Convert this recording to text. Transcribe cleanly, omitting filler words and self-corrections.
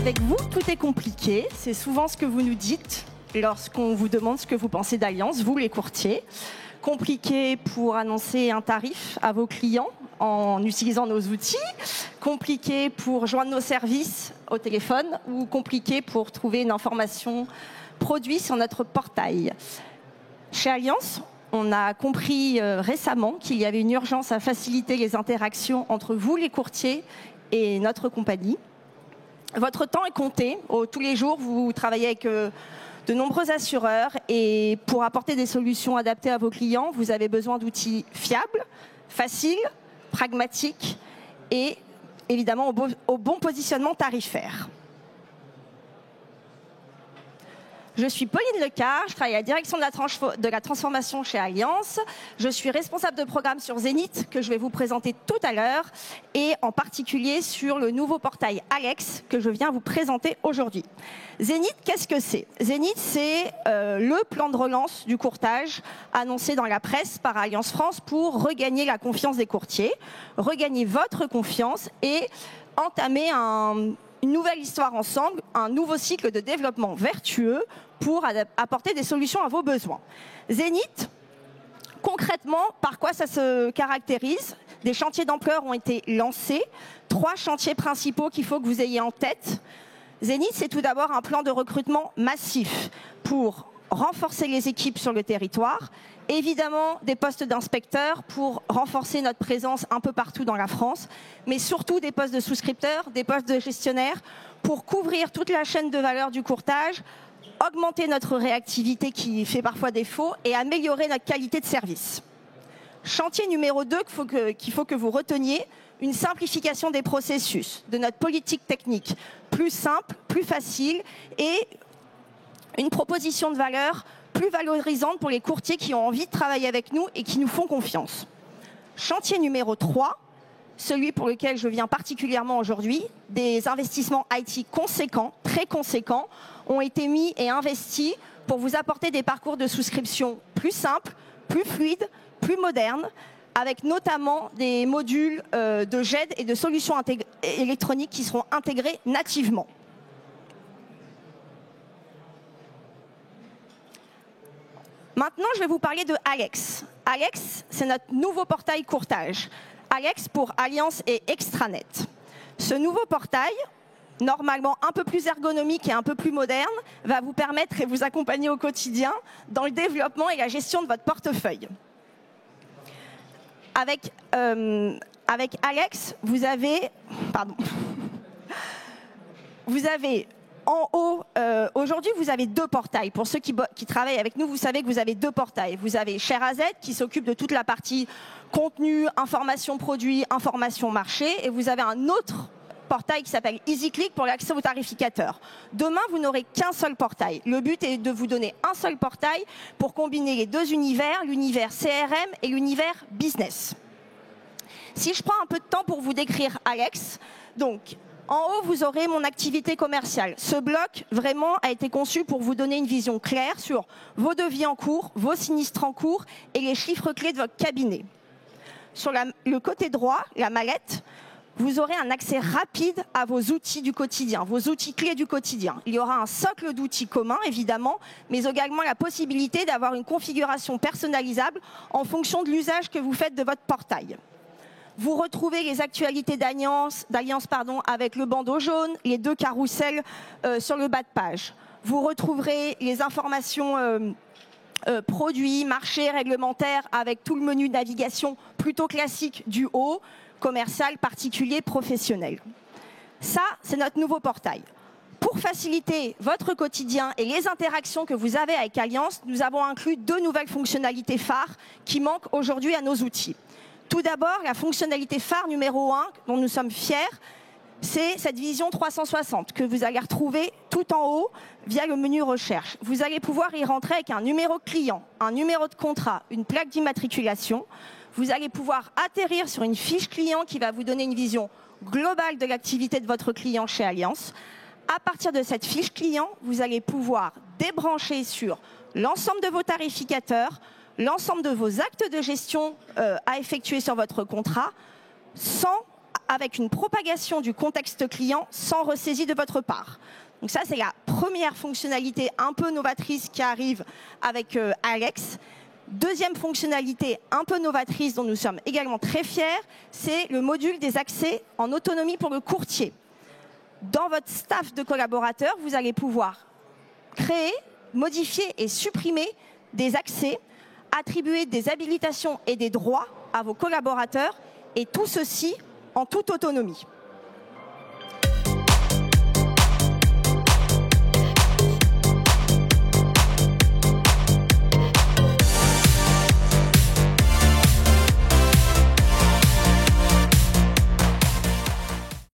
avec vous, tout est compliqué. C'est souvent ce que vous nous dites lorsqu'on vous demande ce que vous pensez d'Allianz, vous les courtiers. Compliqué pour annoncer un tarif à vos clients en utilisant nos outils. Compliqué pour joindre nos services au téléphone ou compliqué pour trouver une information produit sur notre portail. Chez Allianz, on a compris récemment qu'il y avait une urgence à faciliter les interactions entre vous, les courtiers, et notre compagnie. Votre temps est compté. Tous les jours, vous travaillez avec de nombreux assureurs et pour apporter des solutions adaptées à vos clients, vous avez besoin d'outils fiables, faciles, pragmatiques et évidemment au bon positionnement tarifaire. Je suis Pauline Lecard, je travaille à la direction de la transformation chez Allianz. Je suis responsable de programme sur Zénith, que je vais vous présenter tout à l'heure, et en particulier sur le nouveau portail Alex, que je viens vous présenter aujourd'hui. Zénith, qu'est-ce que c'est? Zénith, c'est le plan de relance du courtage annoncé dans la presse par Allianz France pour regagner la confiance des courtiers, regagner votre confiance et entamer une nouvelle histoire ensemble, un nouveau cycle de développement vertueux pour apporter des solutions à vos besoins. Zénith, concrètement, par quoi ça se caractérise? Des chantiers d'ampleur ont été lancés, 3 chantiers principaux qu'il faut que vous ayez en tête. Zénith, c'est tout d'abord un plan de recrutement massif pour renforcer les équipes sur le territoire, évidemment des postes d'inspecteurs pour renforcer notre présence un peu partout dans la France, mais surtout des postes de souscripteurs, des postes de gestionnaires pour couvrir toute la chaîne de valeur du courtage, augmenter notre réactivité qui fait parfois défaut et améliorer notre qualité de service. Chantier numéro 2 qu'il faut que vous reteniez, une simplification des processus, de notre politique technique, plus simple, plus facile et une proposition de valeur plus valorisante pour les courtiers qui ont envie de travailler avec nous et qui nous font confiance. Chantier numéro 3, celui pour lequel je viens particulièrement aujourd'hui, des investissements IT conséquents, très conséquents, ont été mis et investis pour vous apporter des parcours de souscription plus simples, plus fluides, plus modernes, avec notamment des modules de GED et de solutions électroniques qui seront intégrés nativement. Maintenant, je vais vous parler de Alex. Alex, c'est notre nouveau portail courtage. Alex pour Allianz et Extranet. Ce nouveau portail, normalement un peu plus ergonomique et un peu plus moderne, va vous permettre et vous accompagner au quotidien dans le développement et la gestion de votre portefeuille. Avec Alex, vous avez en haut, aujourd'hui, vous avez 2 portails. Pour ceux qui travaillent avec nous, vous savez que vous avez 2 portails. Vous avez ShareAZ qui s'occupe de toute la partie contenu, information produit, information marché. Et vous avez un autre portail qui s'appelle EasyClick pour l'accès aux tarificateurs. Demain, vous n'aurez qu'un seul portail. Le but est de vous donner un seul portail pour combiner les 2 univers, l'univers CRM et l'univers business. Si je prends un peu de temps pour vous décrire Alex, donc en haut, vous aurez mon activité commerciale. Ce bloc, vraiment, a été conçu pour vous donner une vision claire sur vos devis en cours, vos sinistres en cours et les chiffres clés de votre cabinet. Sur le côté droit, la mallette, vous aurez un accès rapide à vos outils du quotidien, vos outils clés du quotidien. Il y aura un socle d'outils communs, évidemment, mais également la possibilité d'avoir une configuration personnalisable en fonction de l'usage que vous faites de votre portail. Vous retrouvez les actualités d'Allianz avec le bandeau jaune, les 2 carousels sur le bas de page. Vous retrouverez les informations produits, marchés, réglementaires avec tout le menu de navigation plutôt classique du haut, commercial, particulier, professionnel. Ça, c'est notre nouveau portail. Pour faciliter votre quotidien et les interactions que vous avez avec Allianz, nous avons inclus 2 nouvelles fonctionnalités phares qui manquent aujourd'hui à nos outils. Tout d'abord, la fonctionnalité phare numéro 1, dont nous sommes fiers, c'est cette vision 360 que vous allez retrouver tout en haut via le menu recherche. Vous allez pouvoir y rentrer avec un numéro client, un numéro de contrat, une plaque d'immatriculation. Vous allez pouvoir atterrir sur une fiche client qui va vous donner une vision globale de l'activité de votre client chez Allianz. À partir de cette fiche client, vous allez pouvoir débrancher sur l'ensemble de vos tarificateurs, l'ensemble de vos actes de gestion à effectuer sur votre contrat, sans avec une propagation du contexte client sans ressaisie de votre part. Donc ça, c'est la première fonctionnalité un peu novatrice qui arrive avec Alex. Deuxième fonctionnalité un peu novatrice dont nous sommes également très fiers, c'est le module des accès en autonomie pour le courtier. Dans votre staff de collaborateurs, vous allez pouvoir créer, modifier et supprimer des accès, attribuer des habilitations et des droits à vos collaborateurs, et tout ceci en toute autonomie.